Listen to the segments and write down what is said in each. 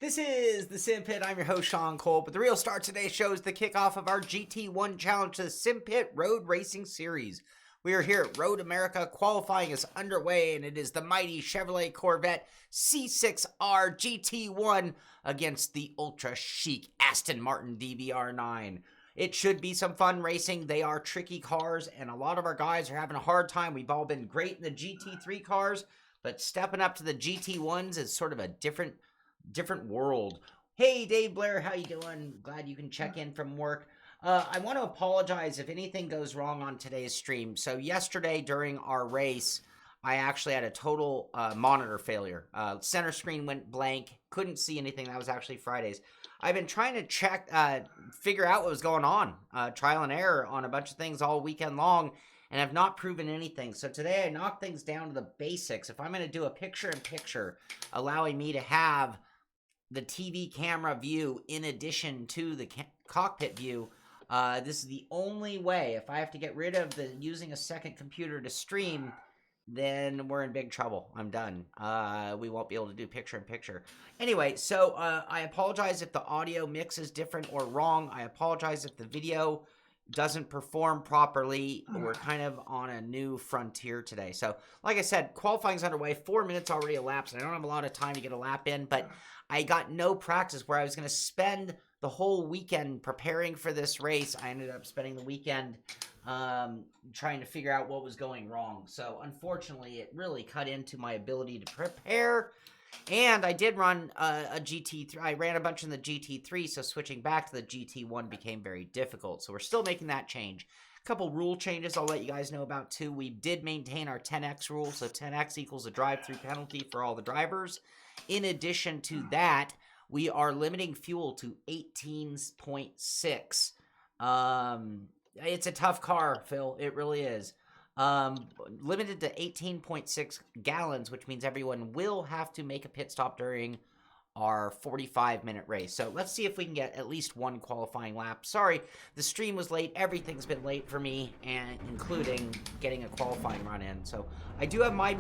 This is the Simpit. I'm your host, Sean Cole, but the real star of today's show is the kickoff of our GT1 challenge to the Simpit Road Racing Series. We are here at Road America. Qualifying is underway, and it is the mighty Chevrolet Corvette C6R GT1 against the ultra chic Aston Martin DBR9. It should be some fun racing. They are tricky cars, and a lot of our guys are having a hard time. We've all been great in the GT3 cars, but stepping up to the GT1s is sort of a different world. Hey, Dave Blair, how you doing? Glad you can check in from work. I want to apologize if anything goes wrong on today's stream. So yesterday during our race, I actually had a total monitor failure. Center screen went blank. Couldn't see anything. That was actually Friday's. I've been trying to figure out what was going on. Trial and error on a bunch of things all weekend long, and I've not proven anything. So today I knocked things down to the basics. If I'm going to do a picture-in-picture, allowing me to have the TV camera view in addition to the cockpit view, this is the only way. If I have to get rid of using a second computer to stream, then we're in big trouble. I'm done. We won't be able to do picture-in-picture. Anyway, so I apologize if the audio mix is different or wrong. I apologize if the video doesn't perform properly. We're kind of on a new frontier today. So, like I said, qualifying's underway. 4 minutes already elapsed. I don't have a lot of time to get a lap in, but I got no practice where I was going to spend the whole weekend preparing for this race. I ended up spending the weekend trying to figure out what was going wrong. So, unfortunately, it really cut into my ability to prepare. And I did run a GT3. I ran a bunch in the GT3, so switching back to the GT1 became very difficult. So we're still making that change. A couple rule changes I'll let you guys know about too. We did maintain our 10x rule, so 10x equals a drive-through penalty for all the drivers. In addition to that, we are limiting fuel to 18.6. It's a tough car, Phil. It really is. Limited to 18.6 gallons, which means everyone will have to make a pit stop during our 45-minute race. So let's see if we can get at least one qualifying lap. Sorry, the stream was late. Everything's been late for me, and including getting a qualifying run in. So I do have my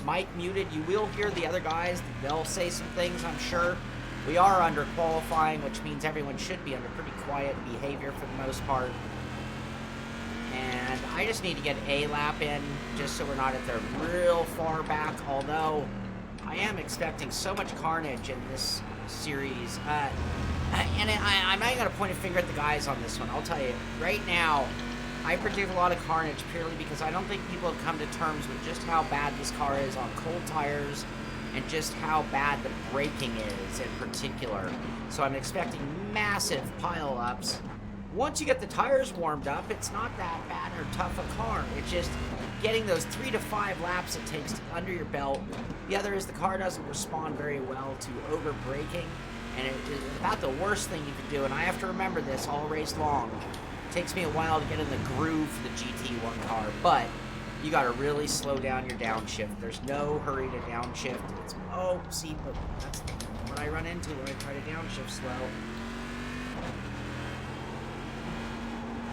mic muted. You will hear the other guys. They'll say some things, I'm sure. We are under qualifying, which means everyone should be under pretty quiet behavior for the most part. And I just need to get a lap in, just so we're not at the real far back, although I am expecting so much carnage in this series. I'm not going to point a finger at the guys on this one. I'll tell you, right now, I predict a lot of carnage purely because I don't think people have come to terms with just how bad this car is on cold tires and just how bad the braking is in particular. So I'm expecting massive pile-ups. Once you get the tires warmed up, it's not that bad or tough a car. It's just getting those 3 to 5 laps it takes under your belt. The other is the car doesn't respond very well to over-braking, and it is about the worst thing you can do, and I have to remember this all race long. It takes me a while to get in the groove for the GT1 car, but you got to really slow down your downshift. There's no hurry to downshift. But that's what I run into when I try to downshift slow.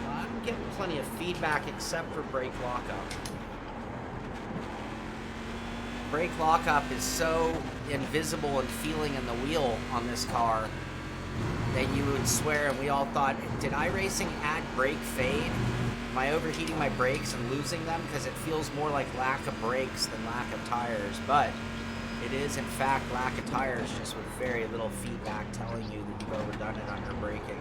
I'm getting plenty of feedback except for brake lockup. Brake lockup is so invisible and feeling in the wheel on this car that you would swear, and we all thought, did iRacing add brake fade? Am I overheating my brakes and losing them? Because it feels more like lack of brakes than lack of tires, but it is in fact lack of tires, just with very little feedback telling you that you've overdone it on your braking.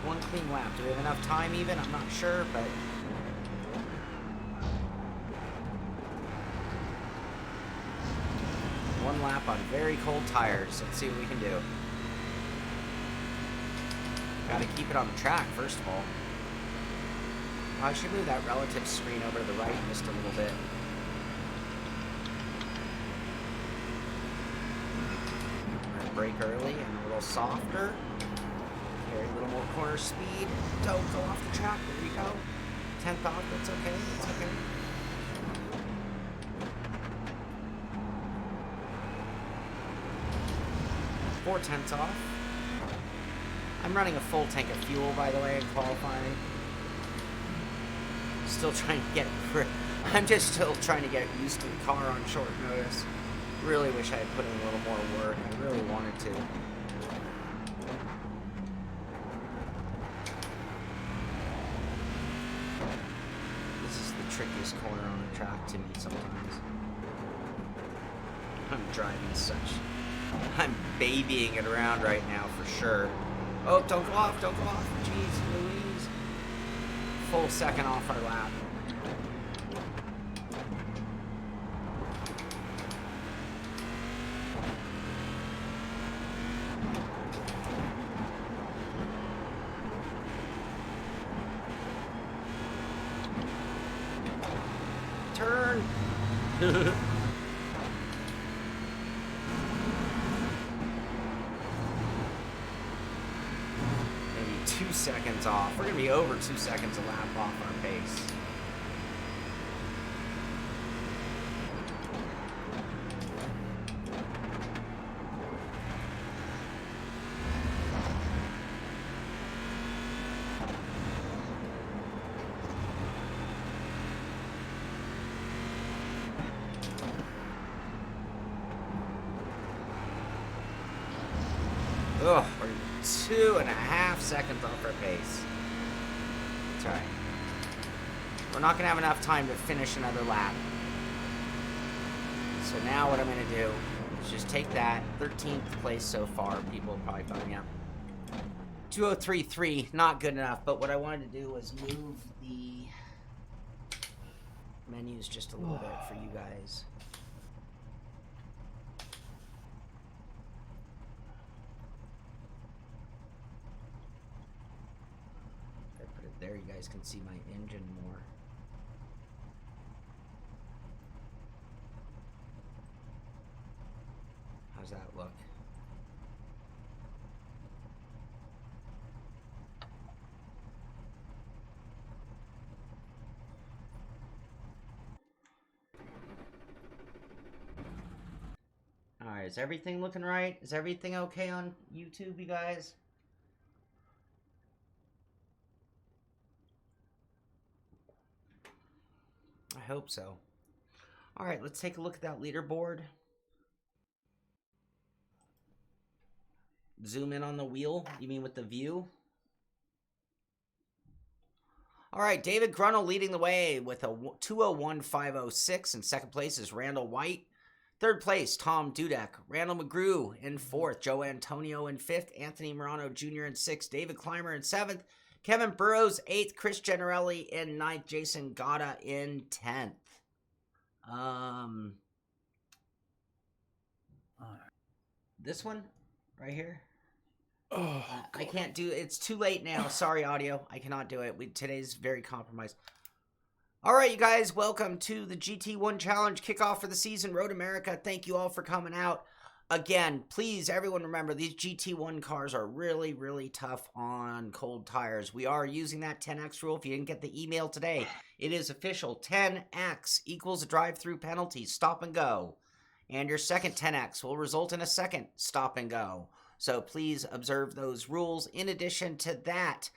One clean lap. Do we have enough time even? I'm not sure, but one lap on very cold tires. Let's see what we can do. Gotta keep it on the track, first of all. I should move that relative screen over to the right just a little bit. Brake early and a little softer. A little more corner speed. Don't go off the track. There you go. 10th off. That's okay. That's okay. 4/10 off. I'm running a full tank of fuel, by the way, in qualifying. Still trying to get I'm just still trying to get used to the car on short notice. Really wish I had put in a little more work. I really wanted to. This is the trickiest corner on the track to me sometimes. I'm driving I'm babying it around right now for sure. Oh, don't go off, don't go off. Jeez Louise. Full second off our lap. Turn. Maybe 2 seconds off. We're gonna be over 2 seconds a lap off our pace. Ugh, we're 2.5 seconds off our pace. That's right. We're not going to have enough time to finish another lap. So now what I'm going to do is just take that. 13th place so far. People will probably find me out. 2:03.3, not good enough. But what I wanted to do was move the menus just a little bit for you guys. There, you guys can see my engine more. How's that look? All right, is everything looking right? Is everything okay on YouTube, you guys? I hope so. All right, let's take a look at that leaderboard. Zoom in on the wheel. You mean with the view? All right, David Grunnell leading the way with a 2:01.506. In second place is Randall White. Third place, Tom Dudek. Randall McGrew in fourth. Joe Antonio in fifth. Anthony Morano Jr. in sixth. David Clymer in seventh. Kevin Burrows, 8th. Chris Generelli in 9th. Jason Gata in 10th. This one right here. Oh, I can't do it. It's too late now. Sorry, audio. I cannot do it. Today's very compromised. All right, you guys. Welcome to the GT1 Challenge kickoff for the season. Road America. Thank you all for coming out. Again, please, everyone remember, these GT1 cars are really, really tough on cold tires. We are using that 10X rule. If you didn't get the email today, it is official. 10X equals a drive-through penalty, stop and go. And your second 10X will result in a second stop and go. So please observe those rules. In addition to that,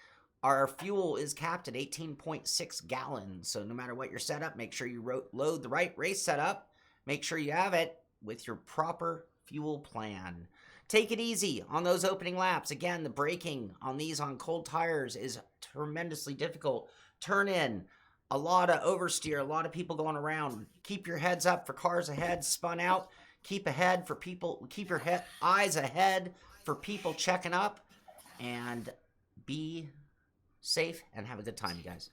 our fuel is capped at 18.6 gallons. So no matter what your setup, make sure you load the right race setup. Make sure you have it with your proper fuel plan. Take it easy on those opening laps. Again, the braking on these on cold tires is tremendously difficult. Turn in, a lot of oversteer, a lot of people going around. Keep your heads up for cars ahead, spun out. Keep ahead for people, keep your eyes ahead for people checking up, and be safe and have a good time, you guys.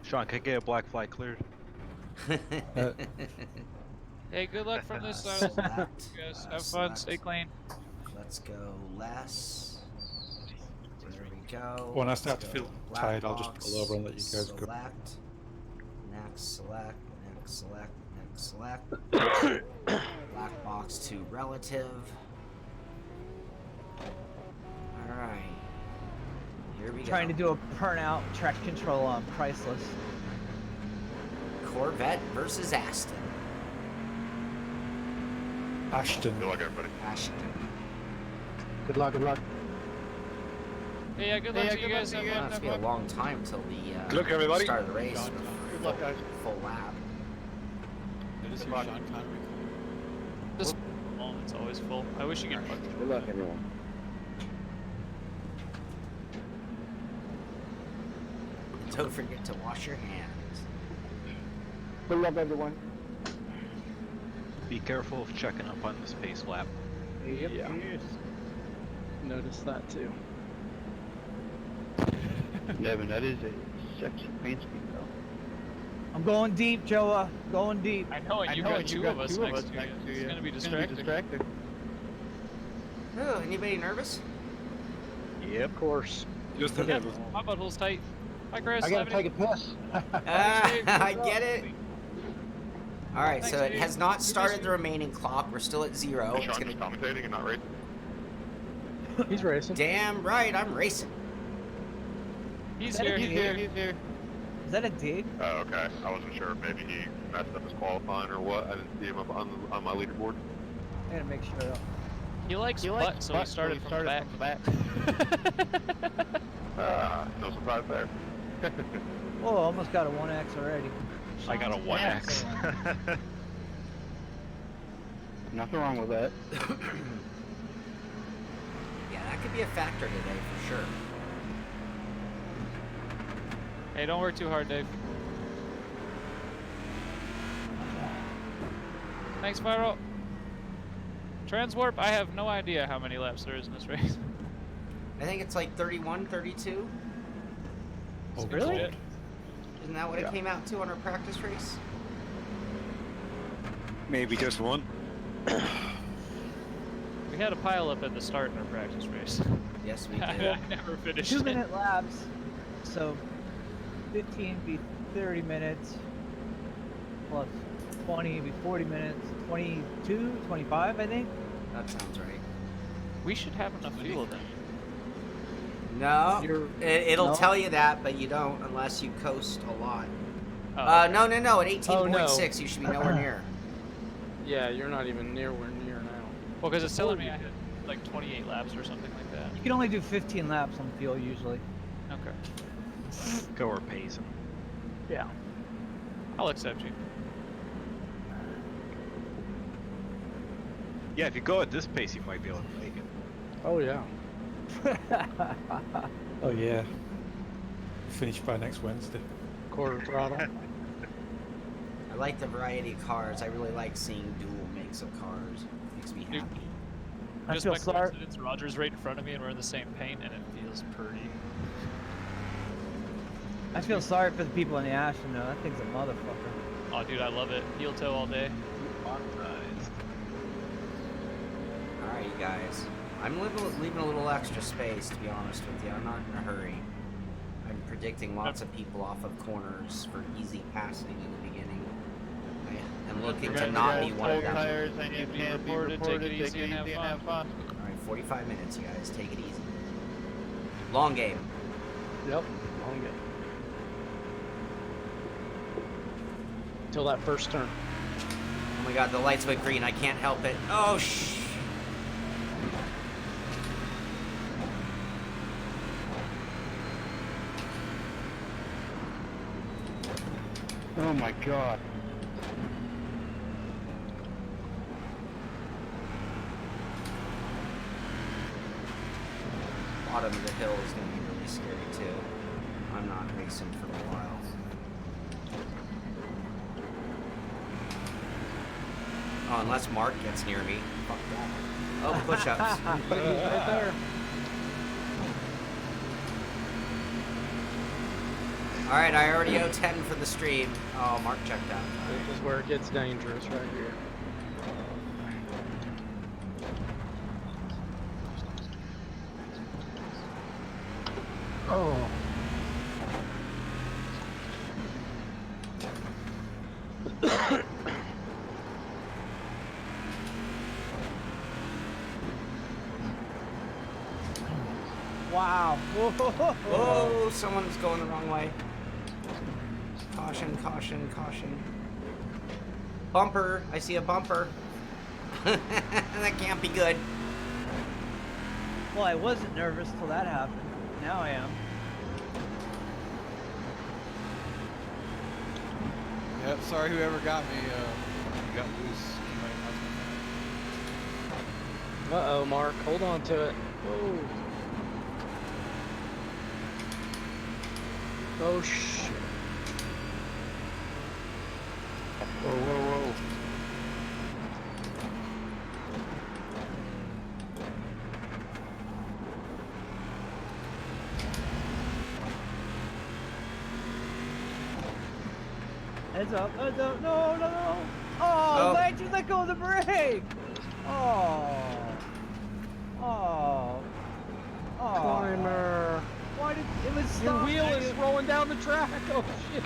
Sean, can I get a black flag cleared? Hey, good luck from this side. Guys, have fun, stay clean. Let's go less. There we go. When I start to feel tired, I'll just pull over and let you guys go. Select. Next, select. Next, select. Next, select. Black box to relative. Alright. Here we go. Trying to do a burnout track control on Priceless. Corvette versus Aston. Ashton. Good luck, everybody. Ashton. Good luck, good luck. Hey, yeah, good luck to you guys. It's gonna be a long time till the Good luck, everybody. start of the race. Good luck, guys. full lap. It is Good luck. Sean Connery. This moment's always full. I wish you could punch. Good luck, everyone. Don't forget to wash your hands. Good luck, everyone. Be careful of checking up on this pace lap. Yep. Yeah. Noticed that too. Devin, that is a sexy paint scheme, though. I'm going deep, Joa. Going deep. I know, and you got two of us next to you. It's gonna be distracting. Oh, anybody nervous? Yep. Of course. Just a Yeah, little. my butthole's tight. Hi, Chris. I gotta take a piss. I get it. All right, so Thanks, it has dude. not Good started mission. the remaining clock. We're still at 0. Is It's Sean gonna. just commentating and not racing? He's racing. Damn right, I'm racing. He's That here. is He's here. here. He's here. Is that a dig? Oh, okay. I wasn't sure if maybe he messed up his qualifying or what. I didn't see him up on my leaderboard. I gotta make sure. He likes butt, so he started from the back. No surprise there. Oh, almost got a 1X already. I got a 1X. Nothing wrong with that. Yeah, that could be a factor today for sure. Hey, don't work too hard, Dave. Thanks, Pyro. Transwarp, I have no idea how many laps there is in this race. I think it's like 31, 32. Oh, Really? God. Isn't that what it came out to on our practice race? Maybe just one. We had a pile up at the start in our practice race. Yes, we I did. never finished 2 it. minute laps. So 15 be 30 minutes. Plus 20 be 40 minutes. 22, 25, I think. That sounds right. We should have enough fuel then. No, You're- it'll No? tell you that, but you don't unless you coast a lot. Oh, No, at 18.6 Oh, no. you should be nowhere near. Yeah, you're not even near near now. well, because it's telling me I had like 28 laps or something like that. You can only do 15 laps on fuel usually. Okay. Go or pacing. Yeah. I'll accept you. Yeah, if you go at this pace, you might be able to make it. Oh yeah. Oh, yeah. Finish by next Wednesday. Quarter throttle. I like the variety of cars. I really like seeing dual makes of cars. Makes me Dude. happy. I Just feel by sorry. coincidence, Roger's right in front of me and we're in the same paint and it feels pretty. I feel sorry for the people in the Aston though. That thing's a motherfucker. Oh, dude, I love it. Heel toe all day. Authorized. All right, you guys. I'm leaving a little extra space, to be honest with you. I'm not in a hurry. I'm predicting lots of people off of corners for easy passing in the beginning. I am looking to not be one of them. Tires and you Be can't be reported, reported. take it easy and have fun. All right, 45 minutes, you guys. Take it easy. Long game. Yep. Long game. Till that first turn. Oh my god, the lights went green. I can't help it. Oh, shh. Oh my god. Bottom of the hill is going to be really scary, too. I'm not racing for a while. Oh, unless Mark gets near me. Fuck that. Oh, push-ups. He's right there. Alright, I already owe 10 for the stream. Oh, Mark checked out. This is where it gets dangerous right here. Oh. Wow. Oh, someone's going the wrong way. Caution, caution, caution. Bumper. I see a bumper. That can't be good. Well, I wasn't nervous till that happened. Now I am. Sorry, whoever got me. You got loose. Uh-oh, Mark. Hold on to it. Whoa. Oh, shit. Whoa, whoa, whoa. Heads up, heads up. No, no, no. Oh, why'd you let go of the brake? Oh. Oh. Oh. Climber. Why did it was Your stopped? wheel is rolling down the track. Oh, shit.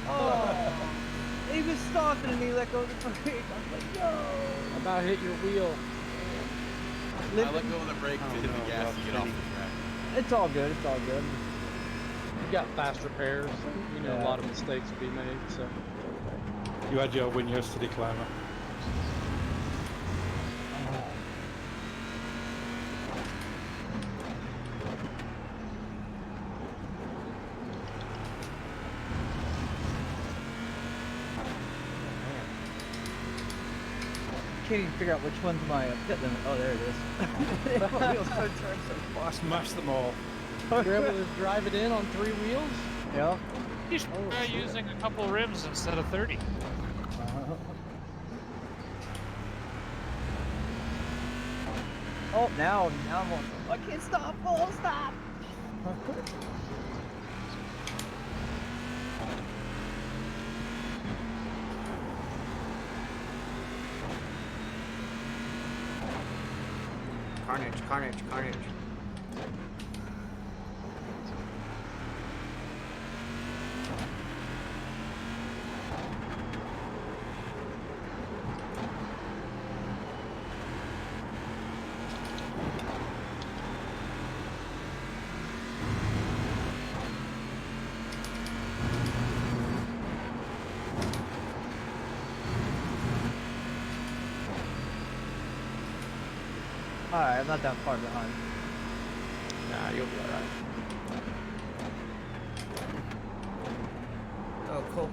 Oh. He was stopping and he let go of the brake. I was like, no. About hit your wheel. I let go of the brake to hit the gas to get off the track. It's all good, it's all good. You got fast repairs. You know, a lot of mistakes will be made, so. You had your win yesterday, Climber. Can't even figure out which one's my pit limit. Oh, there it is. My wheels don't turn so far. Smash them all. You're able to drive it in on 3 wheels? Yeah. You should try using a couple rims instead of 30. Oh, now I'm on. I can't stop. Oh, stop. Carnage, carnage, carnage. Alright, I'm not that far behind. Nah, you'll be alright. Oh, cool.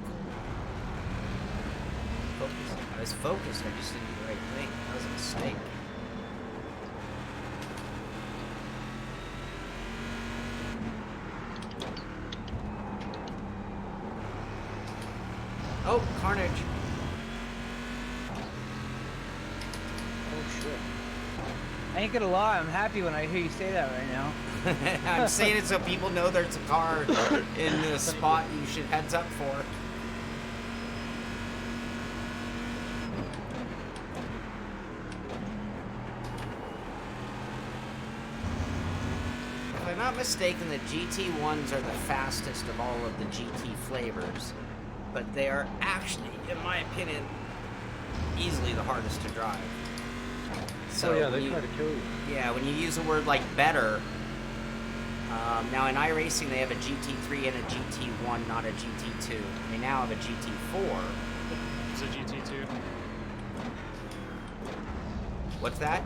Focus. I was focused, I just didn't do the right thing. That was a mistake. Oh, carnage. Oh, shit. I ain't gonna lie, I'm happy when I hear you say that right now. I'm saying it so people know there's a car in the spot you should heads up for. If I'm not mistaken, the GT1s are the fastest of all of the GT flavors, but they are actually, in my opinion, easily the hardest to drive. So yeah, when they you- try to kill you. Yeah, when you use a word like better, now in iRacing they have a GT3 and a GT1, not a GT2. They now have a GT4. It's a GT2. What's that?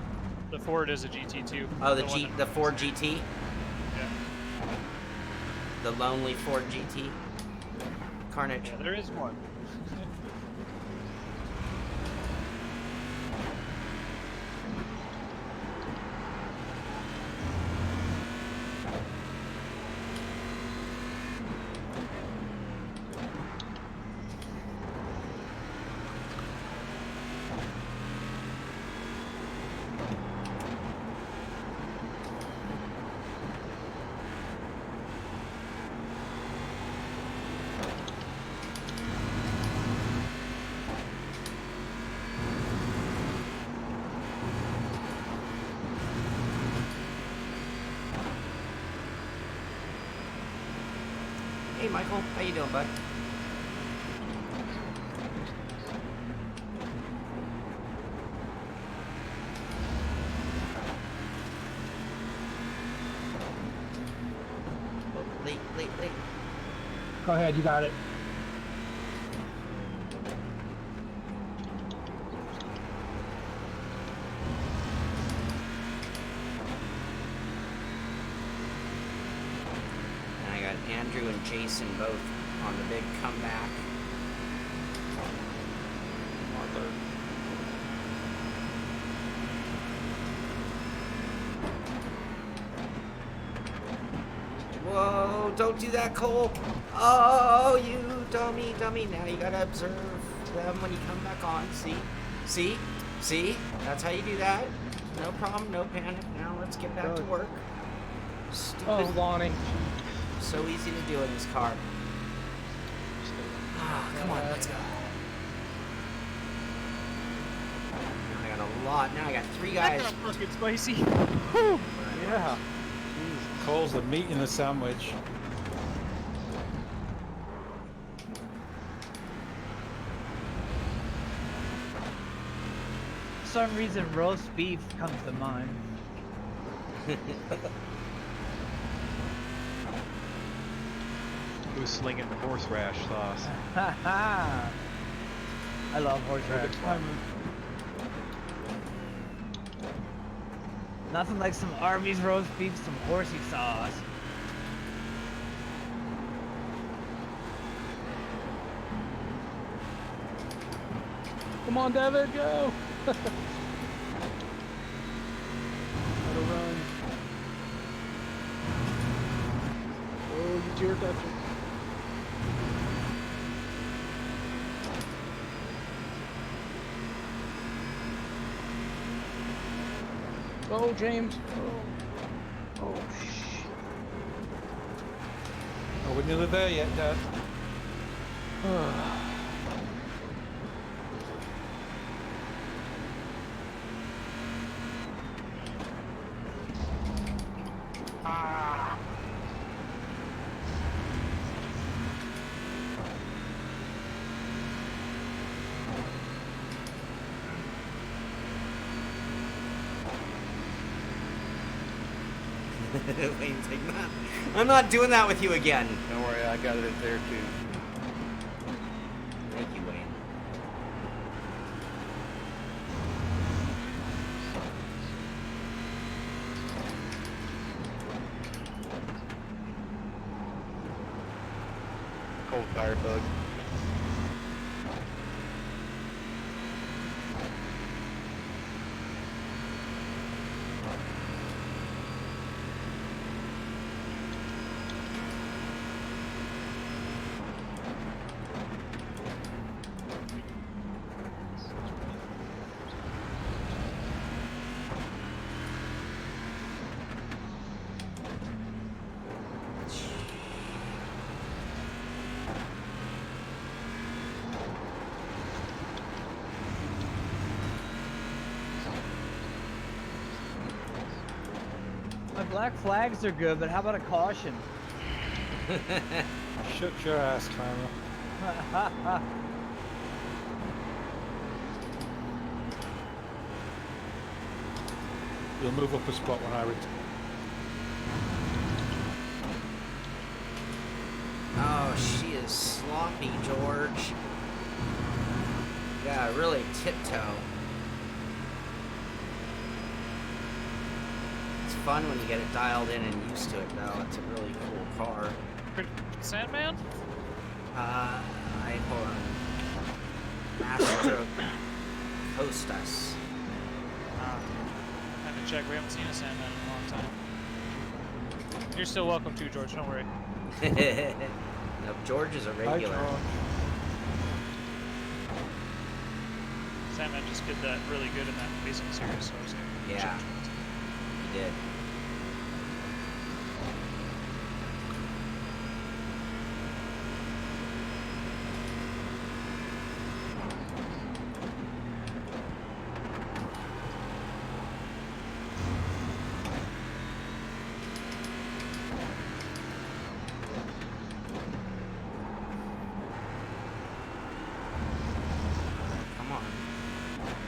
The Ford is a GT2. Oh, one that- the Ford GT? Yeah. The lonely Ford GT? Carnage. Yeah, there is one. Hey, Michael. How you doing, bud? Oh, late. Go ahead, you got it. And I got Andrew and Jason both on the big comeback. third. Whoa, don't do that, Cole. Oh, you dummy. Now you gotta observe them when you come back on. See? That's how you do that. No problem, no panic. Now let's get back to work. Stupid. Oh, Lonnie. So easy to do in this car. Come on, let's go. Now I got a lot. Now I got 3 guys. That got fucking spicy. Yeah. Cole's the meat in the sandwich. For some reason, roast beef comes to mind. Who's slinging the horseradish sauce? I love horseradish. Nothing like some Arby's roast beef, some horsey sauce. Come on, David, go! Gotta run. Oh, you tear toucher. Oh, James. Oh, shit. Are we nearly there yet, Dad? Wayne's like, I'm not doing that with you again. Don't worry, I got it there too. Thank you, Wayne. Cold fire bug. My black flags are good, but how about a caution? Shut your ass, Clara. You'll move up a spot when I return. Oh, she is sloppy, George. Yeah, really tiptoe. It's fun when you get it dialed in and used to it, though. It's a really cool car. Sandman? Hold on. Master Costas. I have to check. We haven't seen a Sandman in a long time. You're still welcome to, George. Don't worry. Nope, George is a regular. Sandman just did that really good in that racing series, so I was gonna Yeah, he did.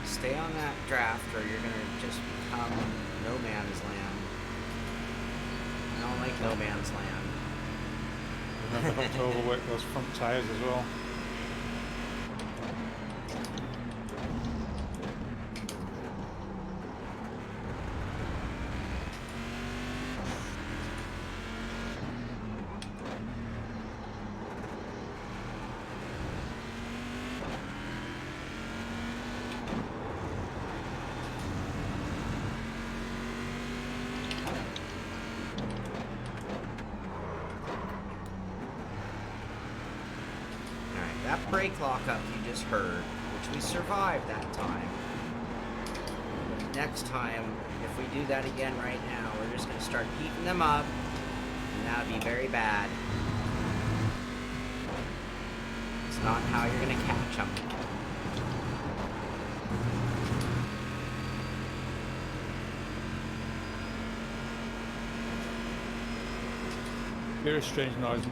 Stay on that draft or you're gonna just become no man's land. I don't like no man's land. Remember not to overwork those front tyres as well. That brake lockup you just heard, which we survived that time. Next time, if we do that again right now, we're just going to start heating them up, and that would be very bad. It's not how you're going to catch them. Very strange noise.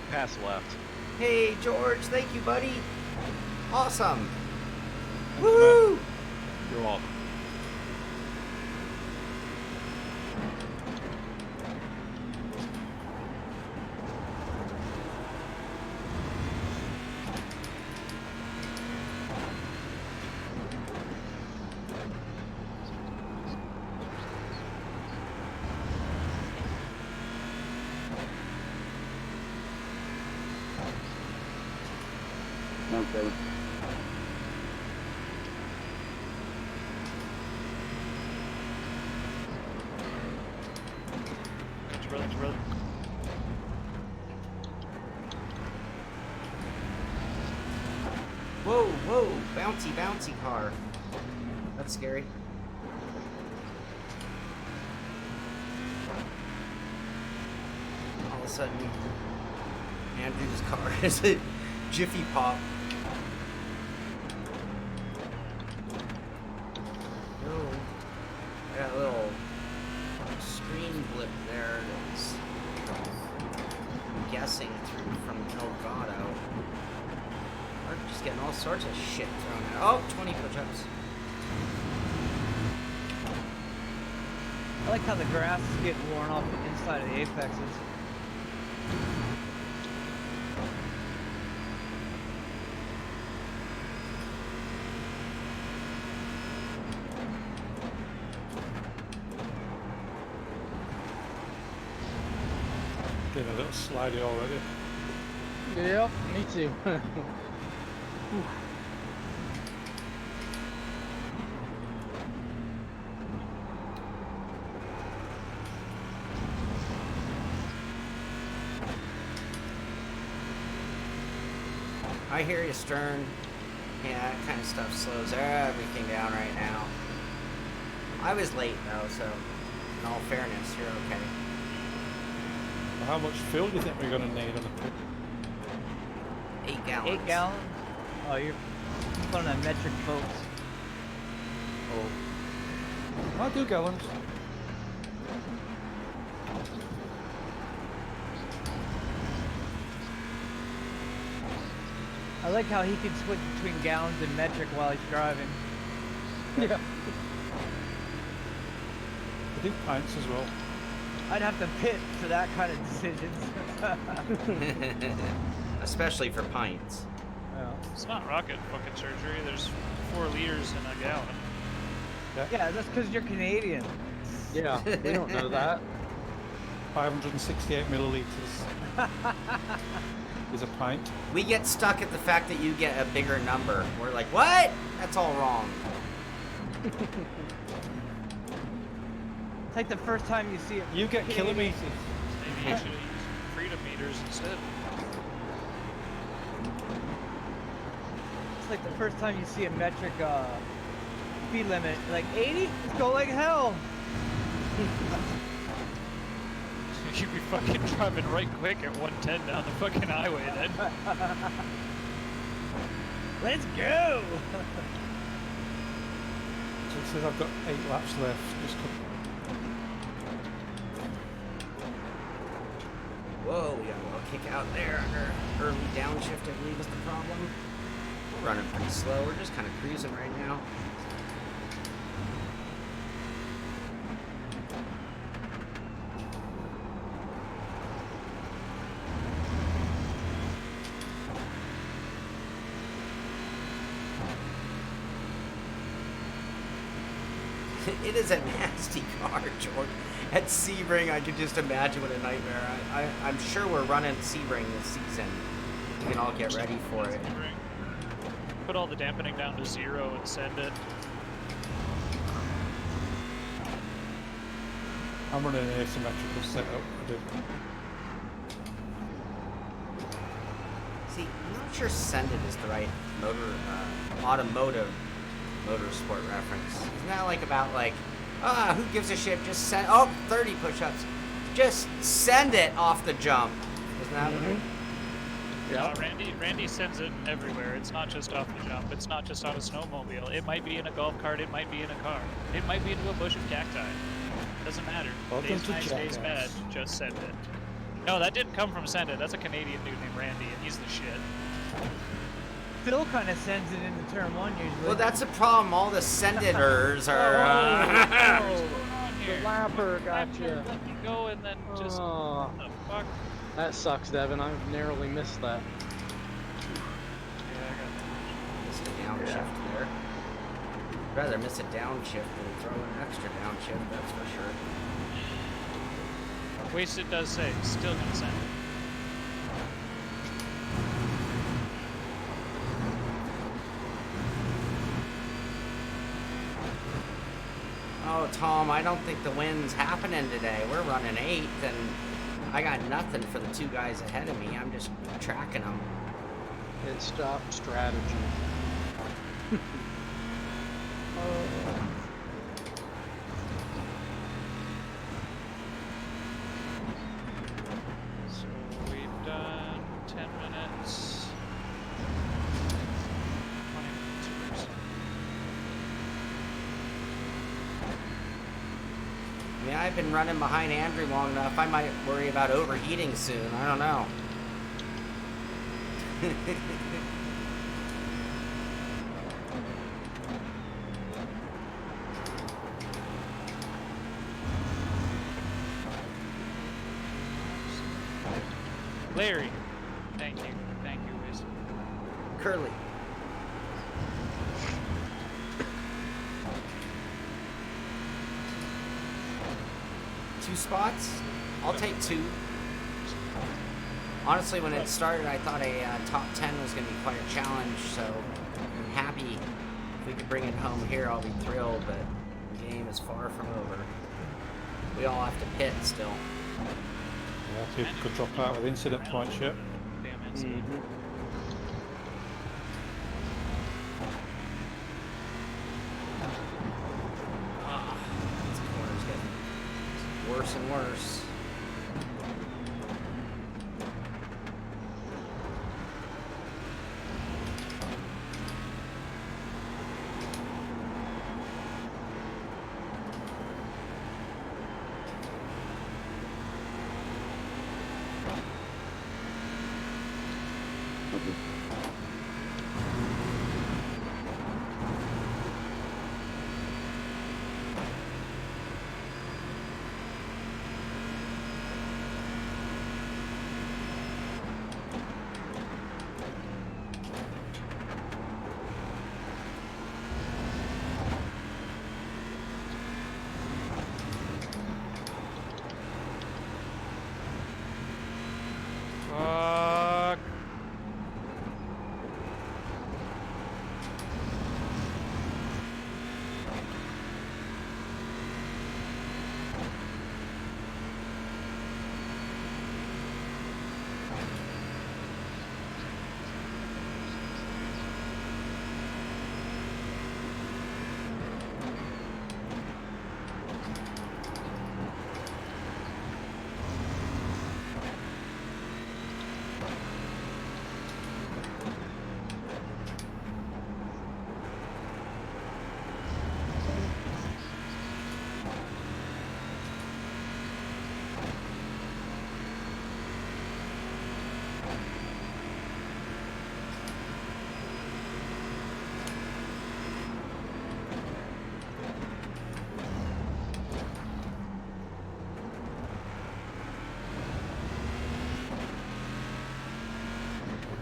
Pass left. Hey, George, thank you, buddy. Awesome. Woo! You're welcome. Okay. Brother. Whoa, whoa, bouncy, bouncy car. That's scary. All of a sudden, Andrew's car is a Jiffy Pop. Oh, I got a little screen blip there. That's, I'm guessing through from Elgato. We're just getting all sorts of shit thrown out. Oh, 20 push-ups. I like how the grass is getting worn off the inside of the apexes. Getting a little slidey already. Yep, me too. I hear you, Stern. Yeah, that kind of stuff slows everything down right now. I was late, though, so in all fairness, you're okay. How much fuel do you think we're going to need on the pit? 8 gallons. 8 gallons? Oh, you're putting on metric, folks. Oh, I'll do gallons. I like how he can switch between gallons and metric while he's driving. Yeah. I do pints as well. I'd have to pit for that kind of decisions. especially for pints. Yeah. It's not rocket fucking surgery. There's 4 liters in a gallon. Yeah, that's because you're Canadian. Yeah, we don't know that. 568 milliliters is a pint. We get stuck at the fact that you get a bigger number. We're like, what? That's all wrong. It's like the first time you see it. You get kilometers. Maybe you should use freedom meters instead. It's like the first time you see a metric speed limit. Like 80? Let's go like hell. You'd be fucking driving right quick at 110 down the fucking highway then. Let's go. So it says I've got 8 laps left. Just Whoa, we got a little kick out there under early downshift, I believe is the problem. We're running pretty slow. We're just kind of cruising right now. It is a nasty car, George. At Sebring, I could just imagine what a nightmare. I'm sure we're running Sebring this season. We can all get ready for it. Put all the dampening down to 0 and send it. I'm running an asymmetrical setup. I do. See, I'm not sure send it is the right automotive motorsport reference. Isn't that like about like, who gives a shit? Just send, 30 push-ups. Just send it off the jump. Isn't that what Randy sends it everywhere. It's not just off the jump. It's not just on a snowmobile. It might be in a golf cart. It might be in a car. It might be into a bush of cacti. Doesn't matter. Welcome Days to nice, days bad. Jackass. Just send it. No, that didn't come from Send It. That's a Canadian dude named Randy, and he's the shit. Phil kind of sends it into turn 1 usually. Well, that's the problem. All the send-iters are. What's going on The here? lapper got you. Let me go and then just. Oh, What the fuck? that sucks, Devin. I narrowly missed that. Yeah, I Missed a downshift there. I'd rather miss a downshift than throw an extra downshift, that's for sure. got Wasted does say, still gonna send it. Oh, Tom, I don't think the win's happening today. We're running 8th, and I got nothing for the 2 guys ahead of me. I'm just tracking them. It stopped strategy. So we've done 10 minutes. 20 minutes. I mean, I've been running behind Andrew long enough. I might worry about overheating soon. I don't know. Larry, thank you, Wiz. Curly. Two spots? I'll take 2. Honestly, when it started, I thought a top 10 was going to be quite a challenge, so I'm happy if we could bring it home here. I'll be thrilled, but the game is far from over. We all have to pit still. Yeah, people could drop out with incident points yet. Damn it. This corner's getting worse and worse. Fuck.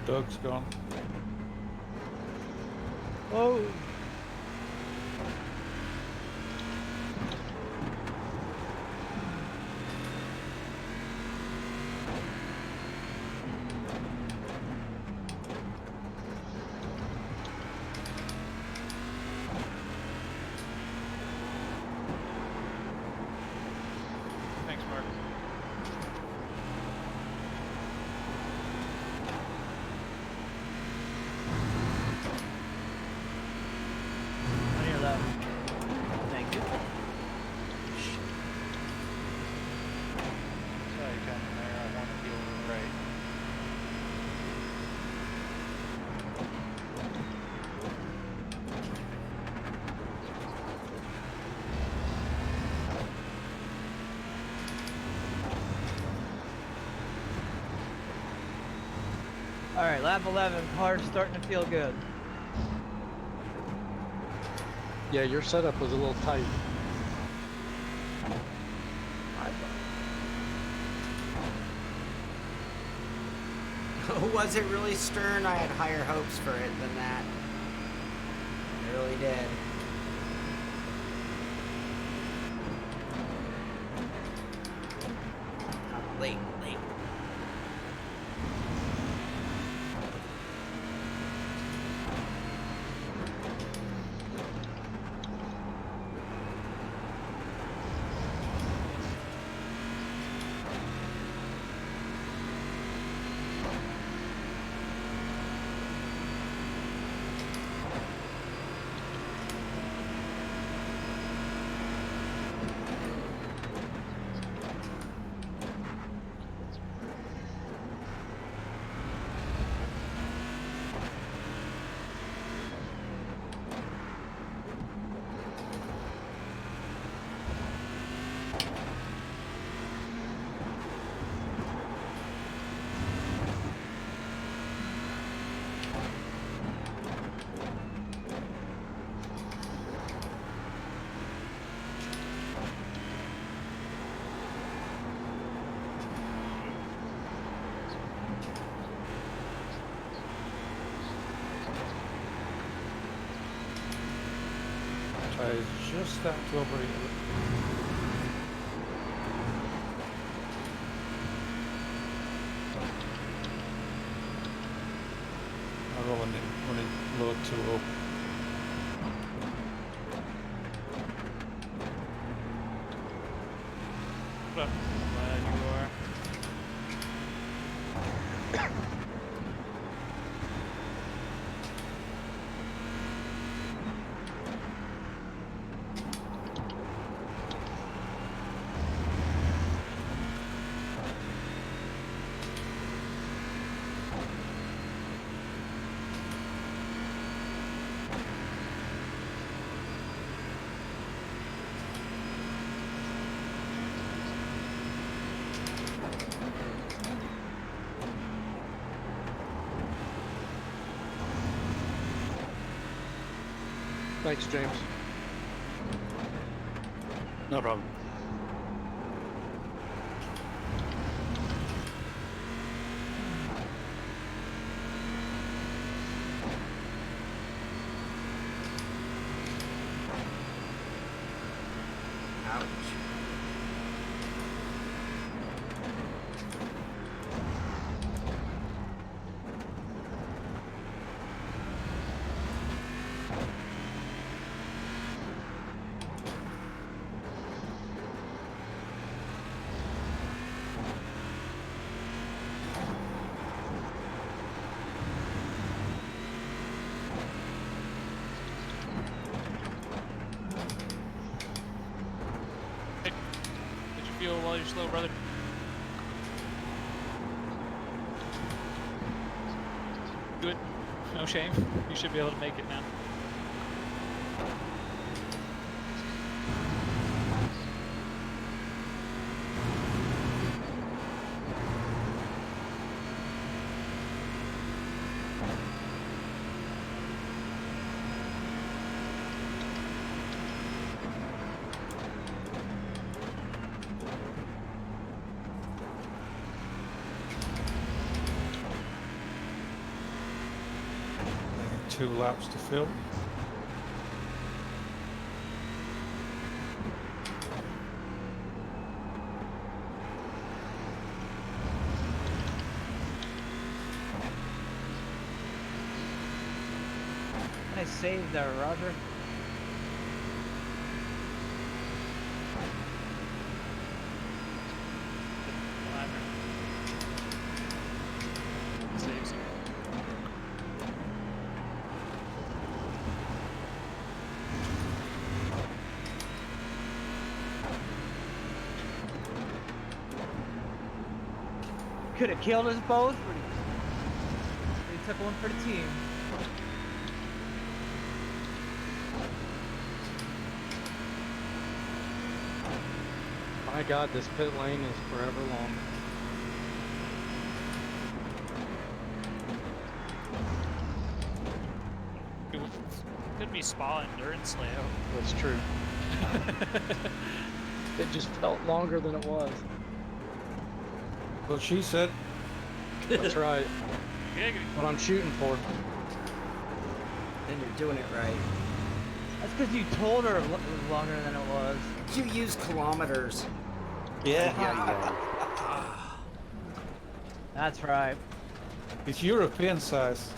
Doug's gone. Oh, Alright, lap 11. Car's starting to feel good. Yeah, your setup was a little tight. Was it really Stern? I had higher hopes for it than that. I really did. Late. Tires just start to operate. I'm running low too up. But glad you are. Thanks, James. No problem. Ouch. Did you feel while you're slow, brother? Good. No shame. You should be able to make it now. Making 2 laps to fill. Nice save there, Roger. Saves him. Could have killed us both, but he took one for the team. My God, this pit lane is forever long. be Spa endurance layout. That's true. It just felt longer than it was. Well, she said. That's right. Giggity. What I'm shooting for. Then you're doing it right. That's because you told her it was longer than it was. You use kilometers. Yeah. That's right. It's European size.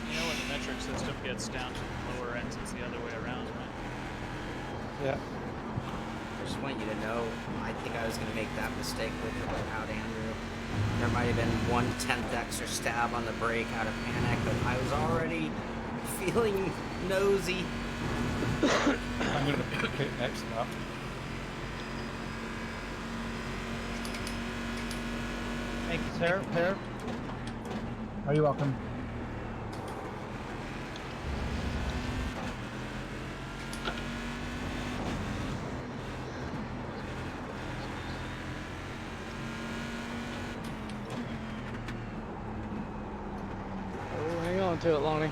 You know when the metric system gets down to the lower ends, it's the other way around, right? Yeah. I just want you to know, I think I was going to make that mistake with or without Andrew. There might have been 1/10 extra stab on the brake out of panic, but I was already feeling nosy. I'm going to pick it next lap. Thank you, sir. Sir. Are you welcome? Oh, hang on to it, Lonnie.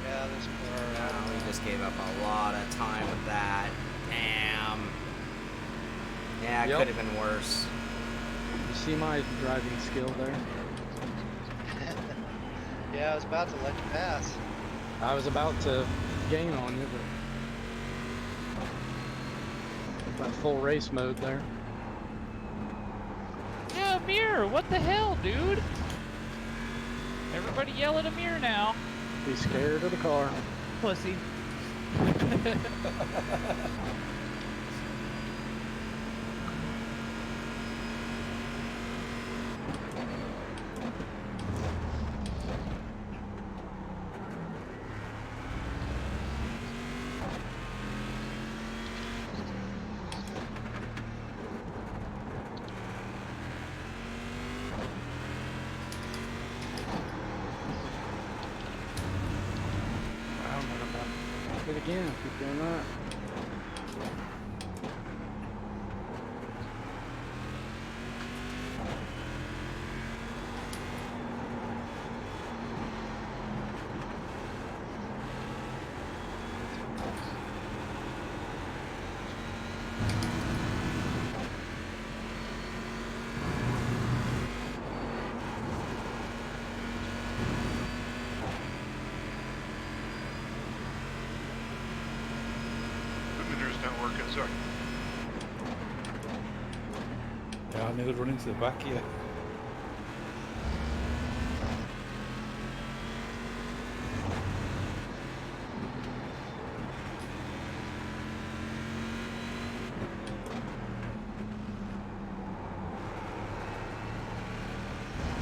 Yeah, this car. No, we just gave up a lot of time with that. Damn. Yeah, it Yep. could have been worse. You see my driving skill there? Yeah, I was about to let you pass. I was about to gain on you, but my full race mode there. Yeah, Amir, what the hell, dude? Everybody yell at Amir now. Be scared of the car. Pussy. Hit again, keep doing that. Not working, sorry. Yeah, I nearly run into the back here.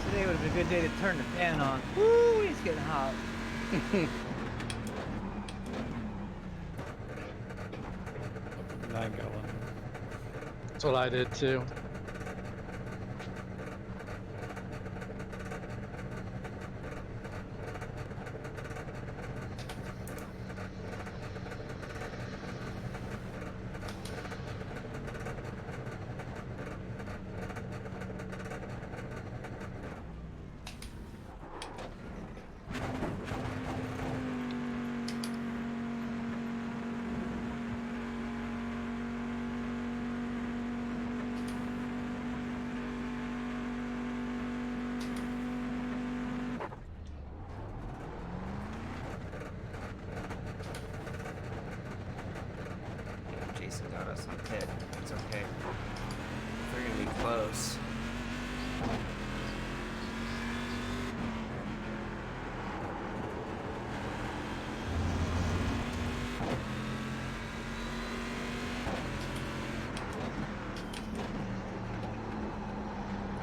Today would have been a good day to turn the fan on. Woo, he's getting hot. 9 gallon. That's what I did too. Jason got us on pit. It's okay. They're gonna be close.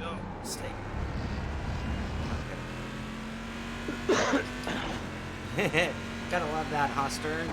No, stay. Okay. Gotta love that, Hostern.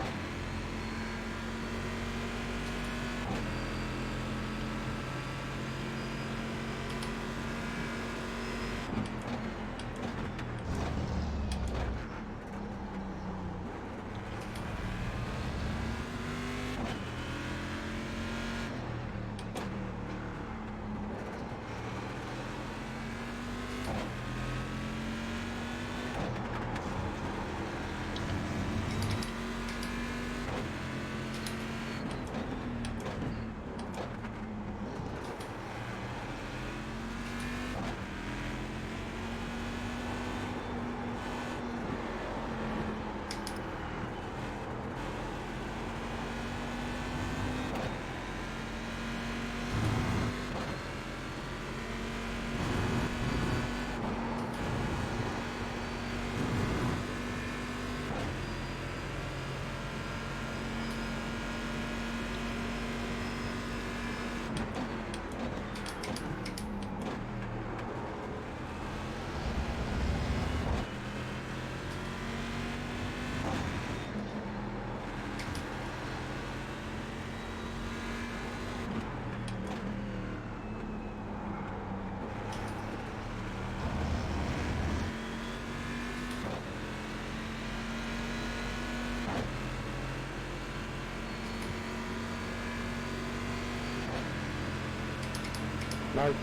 Likely.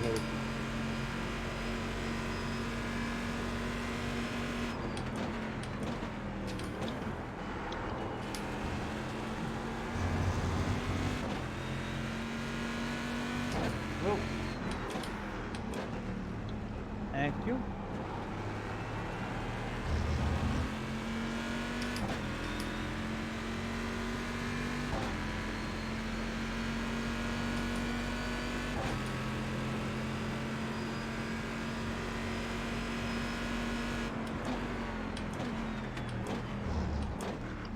Whoa. Thank you.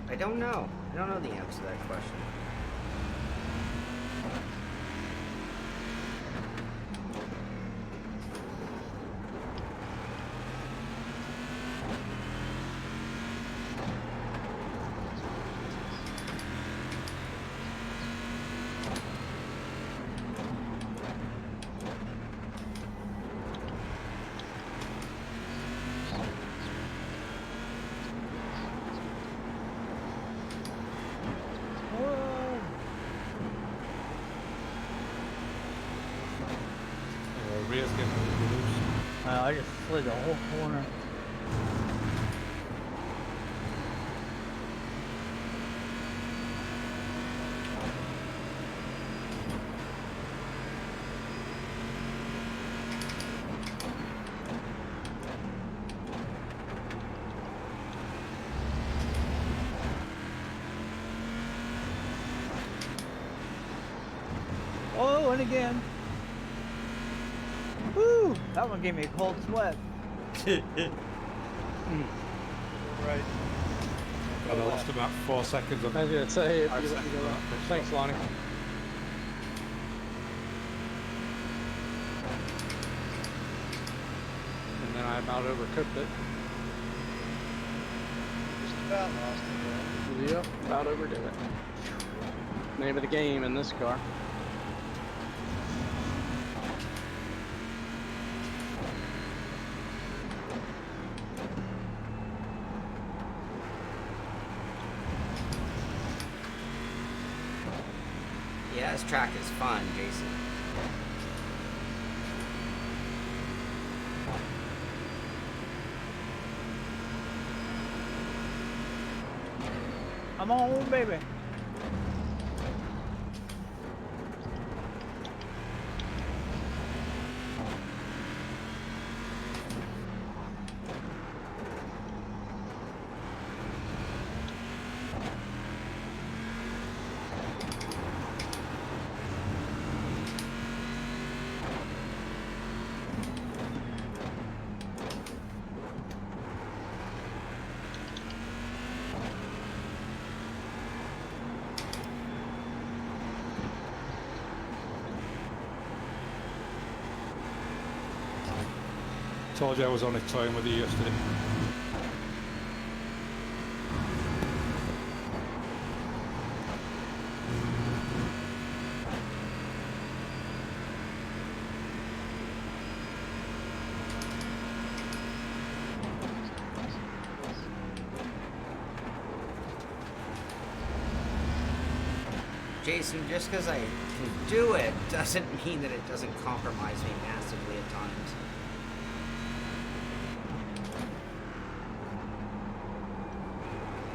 I don't know. I don't know the answer to that question. Rear's getting a little loose. I just slid the whole corner. Oh, and again. Woo! That one gave me a cold sweat. Right. And I lost about 4 seconds on I was gonna say, if 5 you let me seconds go on up. that pit Thanks, stop. Lonnie. And then I about overcooked it. Just about lost it, Yep, about overdid it. Name of the game in this car. Yeah, this track is fun, Jason. I'm on, baby. Told you I was on a time with you yesterday. Jason, just because I can do it doesn't mean that it doesn't compromise me massively at times.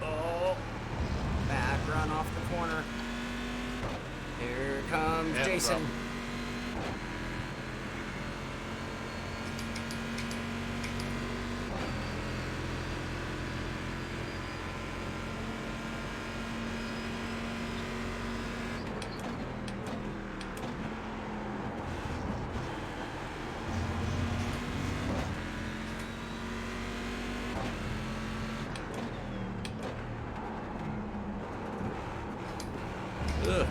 Oh, bad run off the corner. Here comes Yeah, Jason. bro. Ugh.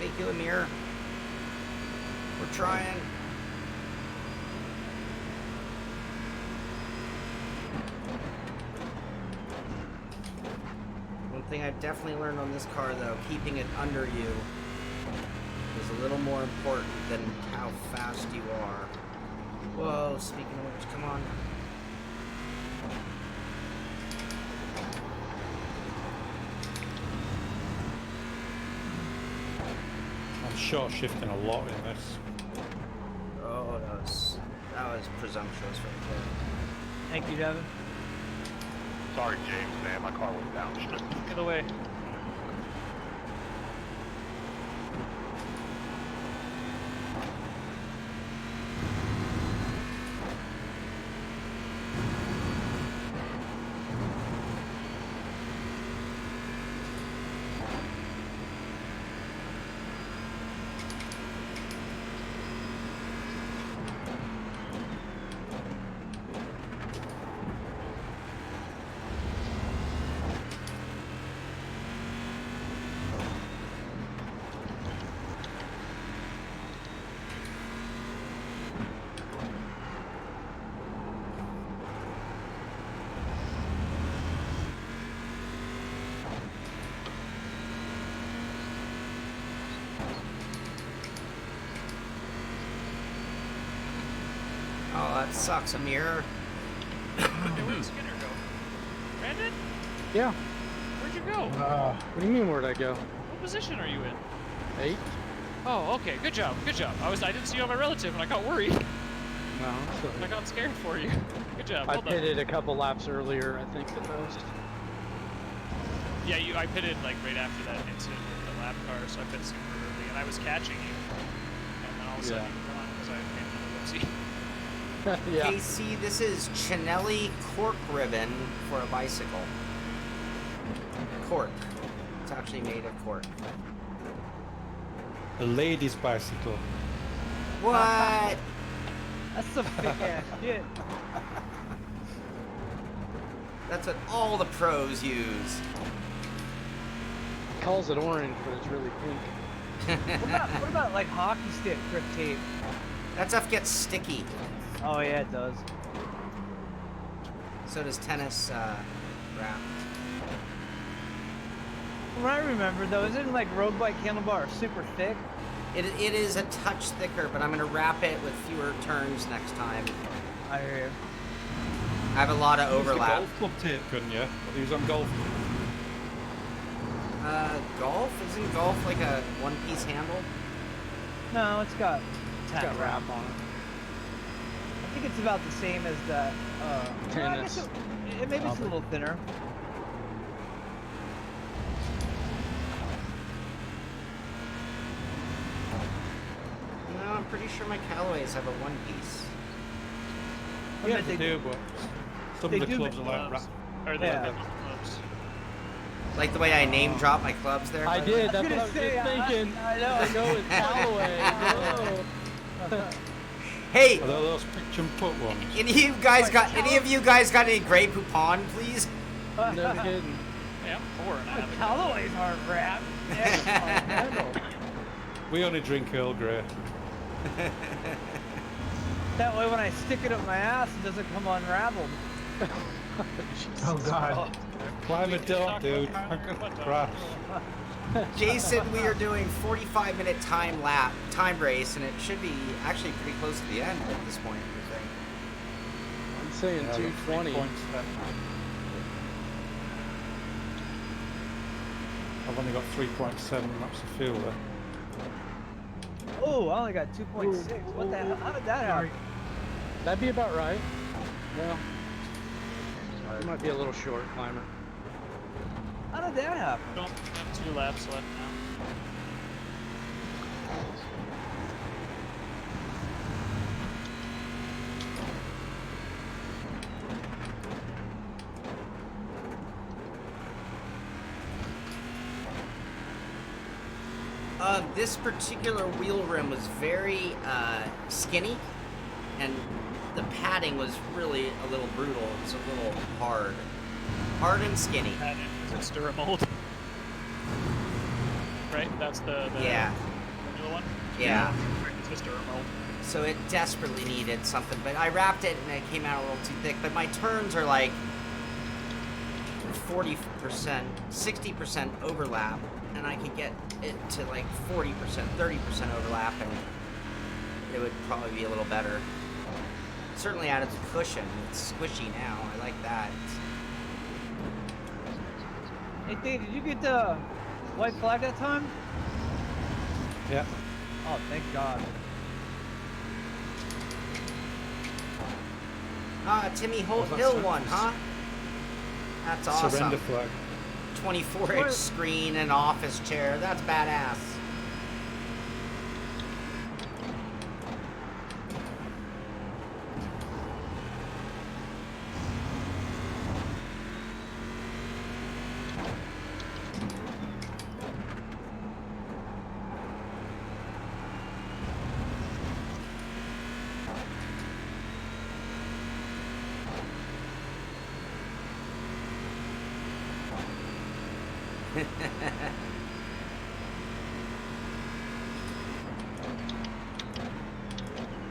Make you a mirror. We're trying. One thing I definitely learned on this car, though, keeping it under you is a little more important than how fast you are. Whoa, speaking of which, come on. short shifting a lot in this. Oh, that was presumptuous right there. Thank you, Devin. Sorry, James, man. My car went down. Get away. Oh, that sucks, Amir. Hey, where'd Skinner go? Brandon? Yeah. Where'd you go? What do you mean, where'd I go? What position are you in? 8? Oh, okay. Good job. Good job. I didn't see you on my relative, and I got worried. No. I got scared for you. Good job. I Well done. pitted a couple laps earlier, I think, at most. Yeah, I pitted like right after that incident with the lap car, so I pitted super early, and I was catching you, and then all of a sudden you were gone because I made another whoopsie. Yeah. Casey, this is Chinelli cork ribbon for a bicycle. Cork. It's actually made of cork. The lady's bicycle. What? That's some fake ass shit. That's what all the pros use. Calls it orange, but it's really pink. What about like hockey stick grip tape? That stuff gets sticky. Oh yeah, it does. So does tennis wrap. From what I remember though, isn't like road bike handlebar super thick? It is a touch thicker, but I'm going to wrap it with fewer turns next time. I hear you. I have a lot of Use the overlap. golf club tape, couldn't you? What, use on golf? Golf? Isn't golf like a one-piece handle? No, it's got It's got wrap on it. I think it's about the same as that. Well, I guess Tennis. maybe it's a little thinner. No, I'm pretty sure my Callaways have a one-piece. I Yeah, bet they do, but some they of the do clubs are make like gloves. wrap. Or they Yeah. have clubs. Like the way I name drop my clubs there? I by the way? did, that's what I was just thinking. I know. I know it's Callaway. No. Hey, Are those pitch and put ones? any of you guys got any Grey Poupon, please? No kidding. Hey, I'm poor and I have a Callaways aren't wrapped. We only drink Earl Grey. That way when I stick it up my ass, it doesn't come unraveled. Oh God. Climb a dot, dude. I'm gonna crash. Jason, we are doing 45-minute time race, and it should be actually pretty close to the end at this point, I think. I'm saying Yeah, 220. 3 points then. I've only got 3.7 laps of fuel there. Oh, I only got 2.6. What the hell? How did that happen? That'd be about right. Well, it might be a little short, climber. How did that happen? Don't have 2 laps left now. This particular wheel rim was very skinny, and the padding was really a little brutal. It was a little hard. Hard and skinny. It's Duramold. Right? That's the Yeah. new one? Yeah. It's just Duramold. So it desperately needed something, but I wrapped it and it came out a little too thick. But my turns are like 40%, 60% overlap, and I could get it to like 40%, 30% overlap, and it would probably be a little better. It certainly added some cushion. It's squishy now. I like that. Hey, Dave, did you get the white flag that time? Yeah. Oh, thank God. Timmy Holt that's Hill nice. won, huh? That's awesome. Surrender flag. 24-inch screen and office chair. That's badass.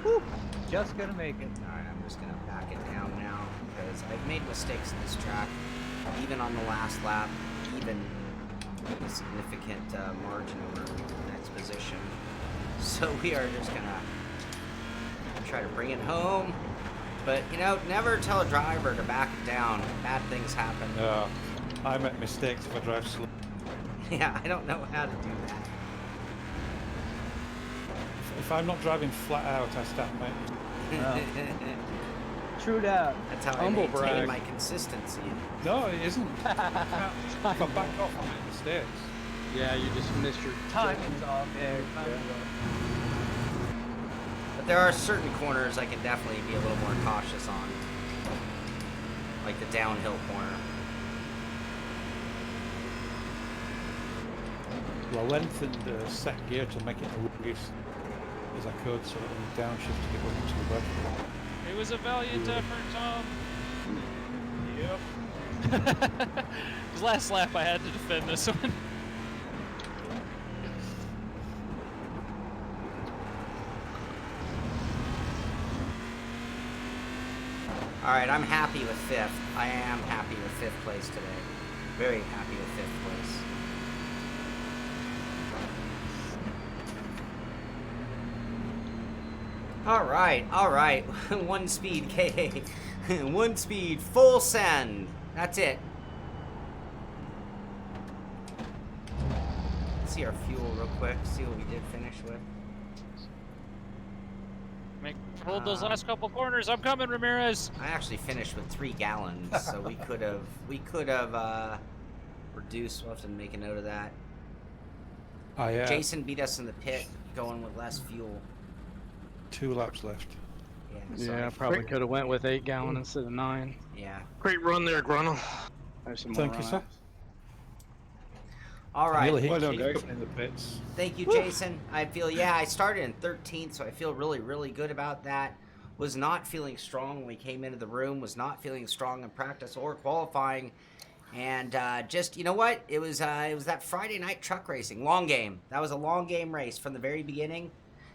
Whew, just gonna make it. Alright, I'm just gonna back it down now because I've made mistakes in this track, even on the last lap, even with a significant margin over the next position. So we are just gonna try to bring it home. But, you know, never tell a driver to back it down. Bad things happen. No, I make mistakes if I drive slow. Yeah, I don't know how to do that. If I'm not driving flat out, I start making. No. True that. That's how Humble I maintain brag. my consistency. No, it isn't. If I back off, I make mistakes. Yeah, you just missed your Timing's off. Yeah, timing's off. But there are certain corners I can definitely be a little more cautious on. Like the downhill corner. Well, I lengthened the set gear to make it the longest as I could, so that the downshift to get up too bad. It was a valiant effort, Tom. Yep. His last lap, I had to defend this one. Alright, I'm happy with 5th. I am happy with 5th place today. Very happy with 5th place. Alright. One speed, KA. One speed, full send. That's it. Let's see our fuel real quick, see what we did finish with. Hold those last couple corners. I'm coming, Ramirez. I actually finished with 3 gallons, so we could have reduced. We'll have to make a note of that. Oh yeah. Jason beat us in the pit, going with less fuel. 2 laps left. Yeah, Yeah, so probably could have went with 8 gallon instead of 9. yeah. Great run there, Grunnell. Thank you, sir. All right. Well done, guys. In the pits. Thank you, Jason. I feel, I started in 13th, so I feel really, really good about that. Was not feeling strong when we came into the room. Was not feeling strong in practice or qualifying. And just, you know what? It was that Friday night truck racing. Long game. That was a long game race from the very beginning.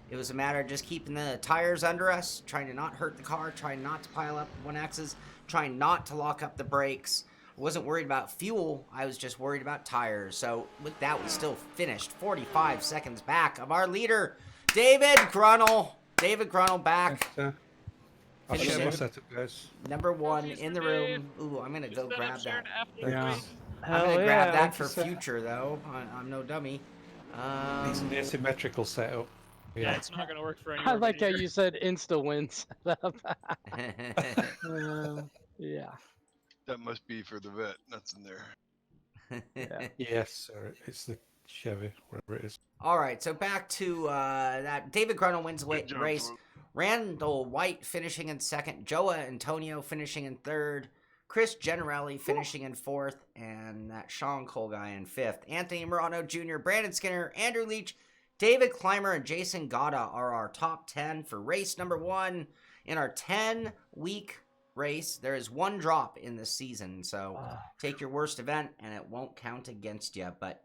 It was a matter of just keeping the tires under us, trying to not hurt the car, trying not to pile up 1Xs, trying not to lock up the brakes. I wasn't worried about fuel. I was just worried about tires. So with that, we still finished 45 seconds back of our leader, David Grunnell. David Grunnell back. I'll Finish share my it. setup, guys. Number 1 in the room. Ooh, I'm going to go grab that. Yeah. I'm going to grab that for future, though. I'm no dummy. It's an asymmetrical setup. Yeah, it's not gonna work for I anyone. like how you said insta win setup. Yeah. That must be for the vet. That's in there. Yeah. Yes, sir. It's the Chevy, wherever it is. All right, so back to that. David Grunnell wins the Good job, race. Drew. Randall White finishing in 2nd. Joa Antonio finishing in 3rd. Chris Generelli finishing in 4th. And that Sean Cole guy in 5th. Anthony Morano Jr., Brandon Skinner, Andrew Leach, David Clymer, and Jason Gata are our top 10 for race number 1 in our 10-week race. There is 1 drop in this season, so take your worst event and it won't count against you. But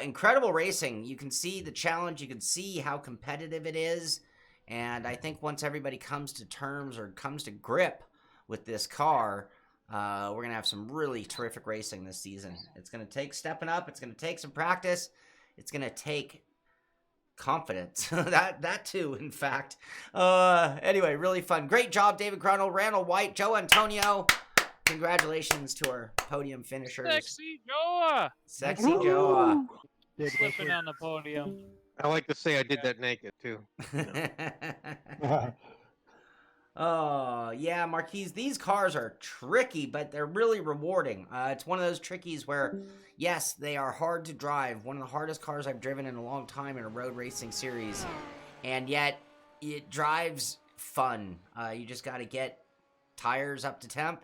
incredible racing. You can see the challenge. You can see how competitive it is. And I think once everybody comes to terms or comes to grip with this car, we're going to have some really terrific racing this season. It's going to take stepping up. It's going to take some practice. It's going to take confidence. that too, in fact. Anyway, really fun. Great job, David Grunnell, Randall White, Joe Antonio. Congratulations to our podium finishers. Sexy Joa. Sexy Joa. Slipping on the podium. I like to say I did that naked too. Oh, yeah, Marquise, these cars are tricky, but they're really rewarding. It's one of those trickies where, yes, they are hard to drive. One of the hardest cars I've driven in a long time in a road racing series. And yet, it drives fun. You just got to get tires up to temp,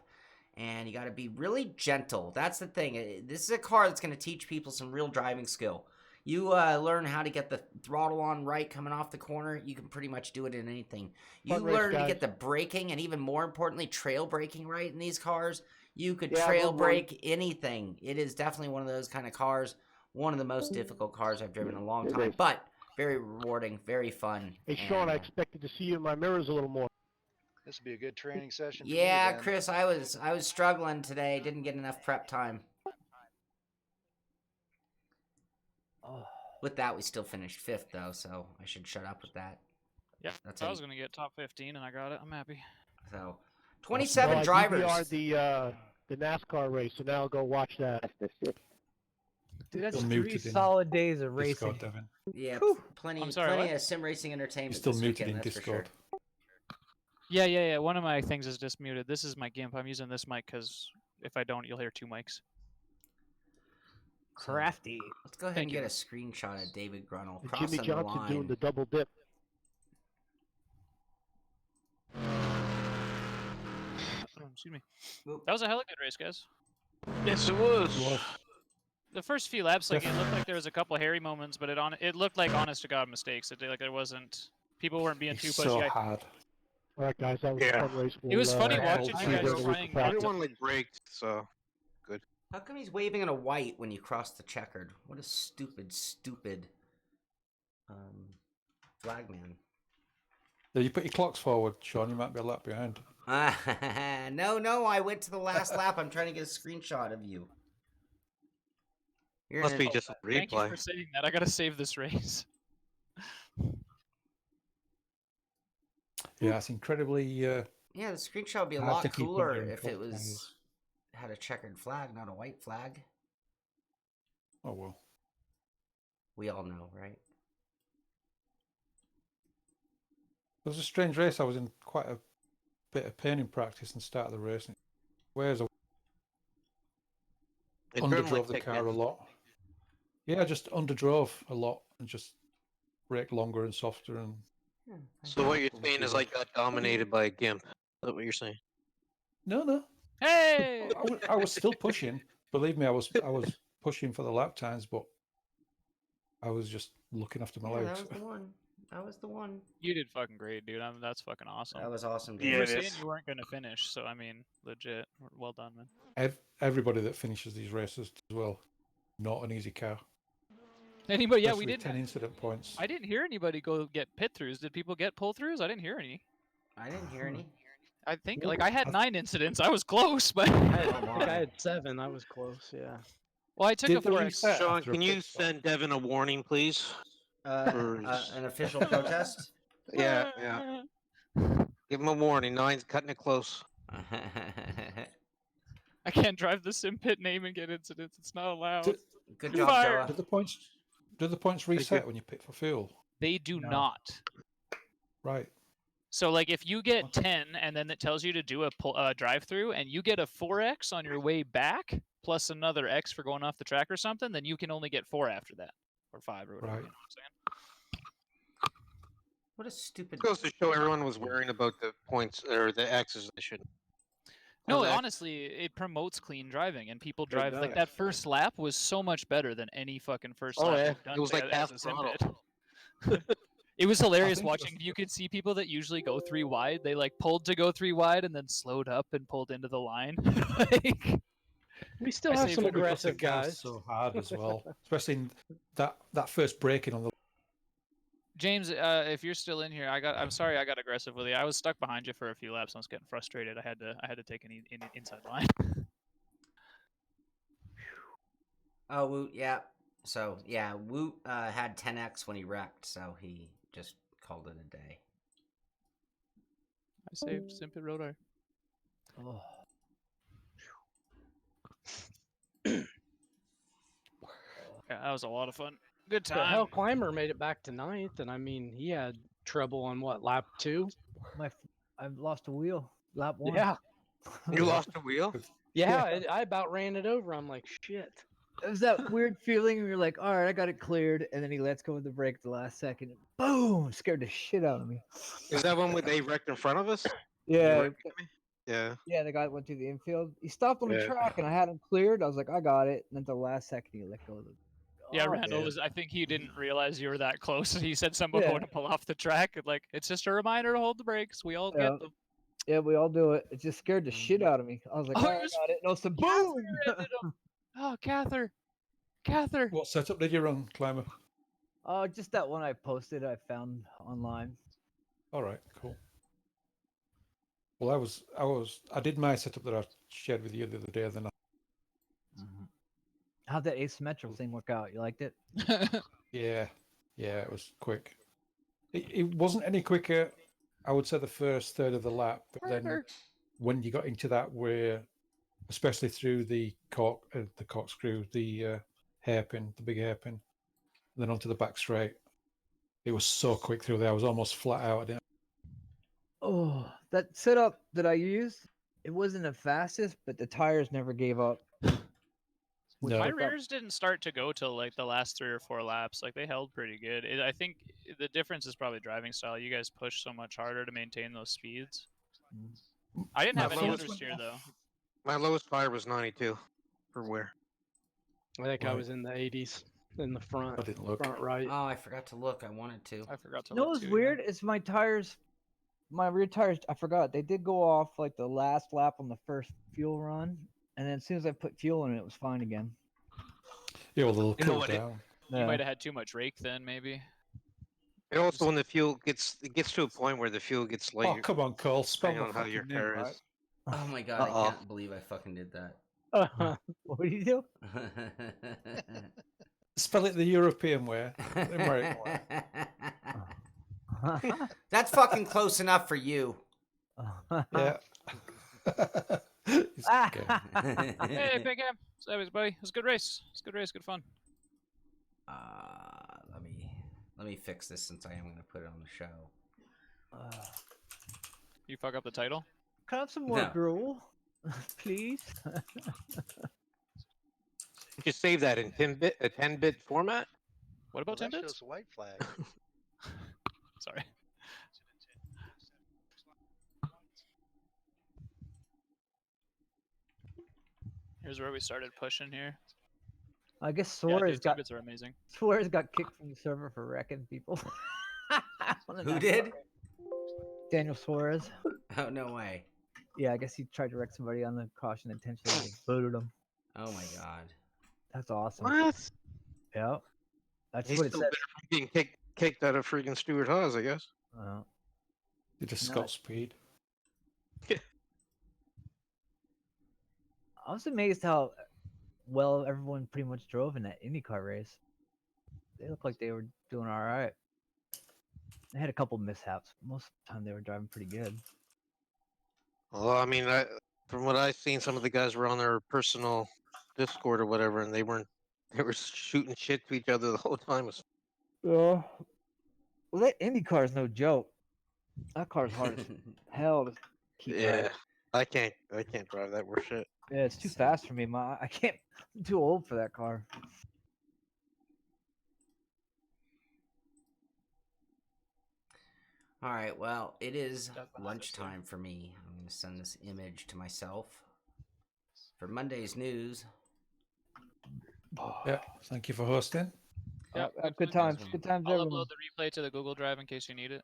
and you got to be really gentle. That's the thing. This is a car that's going to teach people some real driving skill. You learn how to get the throttle on right coming off the corner, you can pretty much do it in anything. You learn to get the braking, and even more importantly, trail braking right in these cars. You could trail brake anything. It is definitely one of those kind of cars. One of the most difficult cars I've driven in a long time, but very rewarding, very fun. Hey, Sean, I expected to see you in my mirrors a little more. This would be a good training session. For Yeah, me then. Chris, I was struggling today. Didn't get enough prep time. With that, we still finished 5th, though, so I should shut up with that. Yeah, That's I was going to get top 15, and I got it. I'm happy. So, 27 drivers. I DVR'd the NASCAR race, so now I'll go watch that. Dude, that's Still 3 muted in solid days of Discord, racing. Devin. Yeah, plenty of sim racing entertainment. You're still this muted weekend, in that's Discord. For Yeah. sure. One of my things is just muted. This is my GIMP. I'm using this mic because if I don't, you'll hear 2 mics. Crafty. Let's go ahead and get a screenshot of David Grunnell And crossing Jimmy the Johnson line. doing the double dip. Excuse me. That was a hella good race, guys. Yes, it was. The first few laps, like it looked like there was a couple hairy moments, but it looked like honest to god mistakes. Like there wasn't, people weren't being too pushy. So hard. All right, guys, that was a fun race. It was funny We'll, watching see you guys where the trying. week practice. Everyone like braked, so good. How come he's waving in a white when you cross the checkered? What a stupid flag man. Did you put your clocks forward, Sean? You might be a lap behind. No, I went to the last lap. I'm trying to get a screenshot of you. Must be just a Thank you replay. for saying that. I gotta save this race. Yeah, it's incredibly. Yeah, the screenshot would be a hard lot to keep cooler wondering if what it flag is. had a checkered flag, not a white flag. Oh well. We all know, right? It was a strange race. I was in quite a bit of pain in practice and started the race. Whereas I underdrove the car a lot. Yeah, I just underdrove a lot and just braked longer and softer. And So what you're saying is I got dominated by a GIMP. Is that what you're saying? no. Hey! I was still pushing. Believe me, I was pushing for the lap times, but I was just looking after my legs. That was the one. You did fucking great, dude. That's fucking awesome. That was awesome. You were saying you weren't gonna finish, so I mean, legit. Well done, man. Everybody that finishes these races as well, not an easy car. Anybody? Yeah, Especially we didn't. 10 incident points. I didn't hear anybody go get pit throughs. Did people get pull throughs? I didn't hear any. I didn't hear any. I think like I had 9 incidents. I was close, but I think I had 7. I was close. Yeah. Well, I took a 4X. Sean, can you send Devin a warning, please? An official protest? Yeah. Give him a warning. 9's cutting it close. I can't drive the Simpit name and get incidents. It's not allowed. Good job, Joa. Do the points reset when you pit for fuel? They do not. Right. So like if you get 10 and then it tells you to do a drive-through and you get a 4X on your way back plus another X for going off the track or something, then you can only get 4 after that. Or 5 or whatever. Right. You know what I'm saying? What a stupid. It goes to show everyone was worrying about the points or the X's. They shouldn't. No, honestly, it promotes clean driving, and people drive like that first lap was so much better than any fucking first lap. Yeah, we've done it was like as half a throttle. Simpit. It was hilarious watching. You could see people that usually go 3 wide. They like pulled to go 3 wide and then slowed up and pulled into the line. Like, we still have some aggressive guys. guys. So hard as well, especially in that first braking on the. James, if you're still in here, I'm sorry I got aggressive with you. I was stuck behind you for a few laps. I was getting frustrated. I had to take an inside line. Oh, Woot, yeah. So, yeah, Woot had 10X when he wrecked, so he just called it a day. I saved Simpit Rodar. Oh. Yeah, that was a lot of fun. Good But hell, time. Climber made it back to 9th, and I mean, he had trouble on what, lap 2? I've lost a wheel. Lap 1. Yeah. You lost a wheel? Yeah, I about ran it over. I'm like, shit. It was that weird feeling where you're like, all right, I got it cleared, and then he lets go of the brake at the last second. And boom! Scared the shit out of me. Is that one where they wrecked in front of us? Yeah. Right behind me? Yeah. Yeah, the guy that went through the infield. He stopped on the Yeah. track, and I had him cleared. I was like, I got it. And then the last second, he let go of the. Yeah, Oh, Randall yeah. was. I think he didn't realize you were that close. He said someone Yeah. going to pull off the track, and like it's just a reminder to hold the brakes. We all Yeah. get them. Yeah, we all do it. It just scared the shit out of me. I was like, Oh, oh, it I was got it. No, so Cather boom! ended up- Oh, Cather. What setup did you run, Climber? Just that one I posted. I found online. All right, cool. Well, I did my setup that I shared with you the other day. Then How'd that asymmetrical thing work out? You liked it? yeah, it was quick. It wasn't any quicker. I would say the first third of the lap, but then when you got into that, where especially through the corkscrew, the hairpin, the big hairpin, and then onto the back straight, it was so quick through there. I was almost flat out. I didn't. Oh, that setup that I used, it wasn't the fastest, but the tires never gave up. No. My rears didn't start to go till like the last 3 or 4 laps. Like they held pretty good. I think the difference is probably driving style. You guys push so much harder to maintain those speeds. I didn't have any understeer though. My lowest tire was 92 for wear. I think I Right. was in the 80s in the front. I didn't look. Front right. Oh, I forgot to look. I wanted to. I forgot to You know look what's too, weird? Is my tires, my rear tires, I forgot. They did go off like the last lap on the first fuel run. And then as soon as I put fuel in it, it was fine again. Yeah, well, they'll You know cool what down. You might have had too much rake then, maybe. And also, when the fuel gets to a point where the fuel gets Oh, light, come on, Cole. Spell depending the on how your fucking name, tire right? is. Oh my god, I can't believe I fucking did that. What do you do? Spell it the European way. The American way. That's fucking close enough for you. Yeah. Hey, Big M. So anyways, buddy, it was a good race. It's a good race, good fun. Let me fix this since I am gonna put it on the show. You fuck up the title? Can I have some more No. gruel, please? You can save that in 10-bit format. What about 10 bits? Shows white flag. Sorry. Here's where we started pushing here. I guess Yeah, Suarez dude, 10 got bits are amazing. kicked from the server for wrecking people. Who did? Daniel Suarez. Oh, no way. Yeah, I guess he tried to wreck somebody on the caution intentionally. They booted him. Oh my god. That's awesome. What? Yeah. That's He's what it still said. better from being kicked out of freaking Stuart Haas, I guess. You just No. got speed. I was amazed how well everyone pretty much drove in that IndyCar race. They looked like they were doing all right. They had a couple mishaps. Most of the time they were driving pretty good. Well, I mean, from what I've seen, some of the guys were on their personal Discord or whatever, and they were shooting shit to each other the whole time. Yeah. Well, that IndyCar is no joke. That car's hard as hell to keep Yeah, right. I can't drive that worse shit. Yeah, it's too fast for me. I can't. I'm too old for that car. All right, well, it is lunchtime for me. I'm going to send this image to myself for Monday's news. Yeah, thank you for hosting. Yep, Good times. Good times, I'll everyone. upload the replay to the Google Drive in case you need it.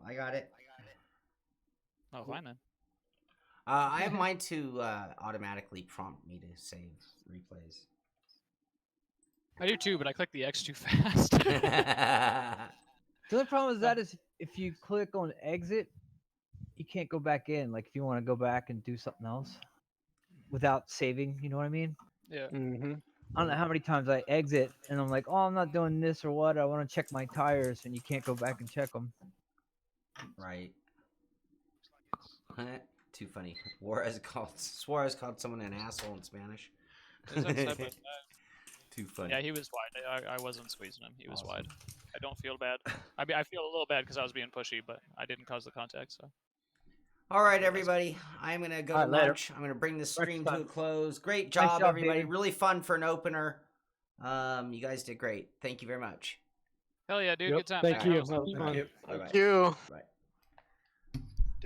I got it. Oh, fine then. I have mine to automatically prompt me to save replays. I do too, but I click the X too fast. The only problem with that is if you click on exit, you can't go back in. Like if you want to go back and do something else without saving, you know what I mean? Yeah. Mm-hmm. I don't know how many times I exit and I'm like, oh, I'm not doing this or what. I want to check my tires, and you can't go back and check them. Right. Too funny. Suarez called someone an asshole in Spanish. Too funny. Yeah, he was wide. I wasn't squeezing him. He was wide. I don't feel bad. I mean, I feel a little bad because I was being pushy, but I didn't cause the contact. So. All right, everybody. I'm going to go to lunch. I'm going to bring this stream to a close. Great job, everybody. David. Really fun for an opener. You guys did great. Thank you very much. Hell yeah, dude. Yep, Good time. Thank you. That was That was fun. fun. Thank you. Bye.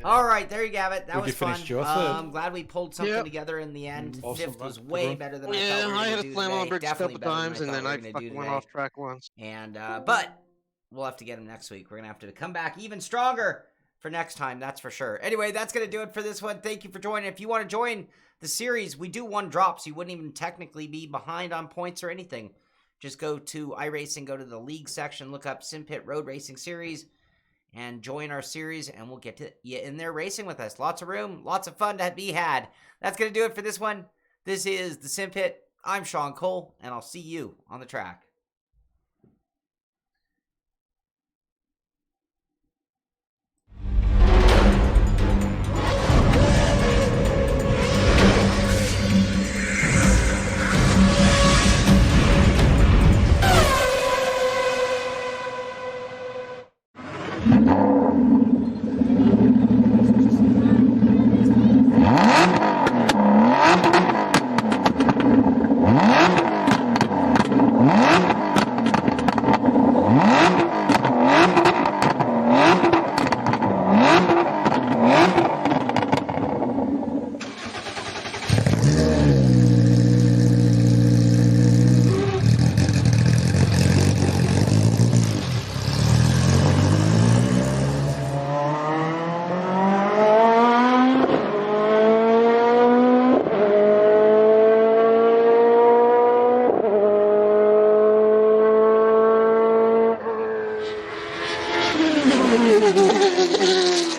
All right, there you have it. That Would was you finish fun. your third? I'm glad we pulled something Yep. together in the end. Awesome, Fifth was man. way Good better than I thought Yeah, we were I going had to to do slam on today. bricks a Definitely couple better than times, I and thought then we I were going to do fucking went today. off track once. And but we'll have to get him next week. We're gonna have to come back even stronger for next time, that's for sure. Anyway, that's gonna do it for this one. Thank you for joining. If you want to join the series, we do one drop, so you wouldn't even technically be behind on points or anything. Just go to iRacing, go to the league section, look up Simpit Road Racing Series, and join our series, and we'll get to you in there racing with us. Lots of room, lots of fun to be had. That's gonna do it for this one. This is the Simpit. I'm Sean Cole, and I'll see you on the track. Thank you.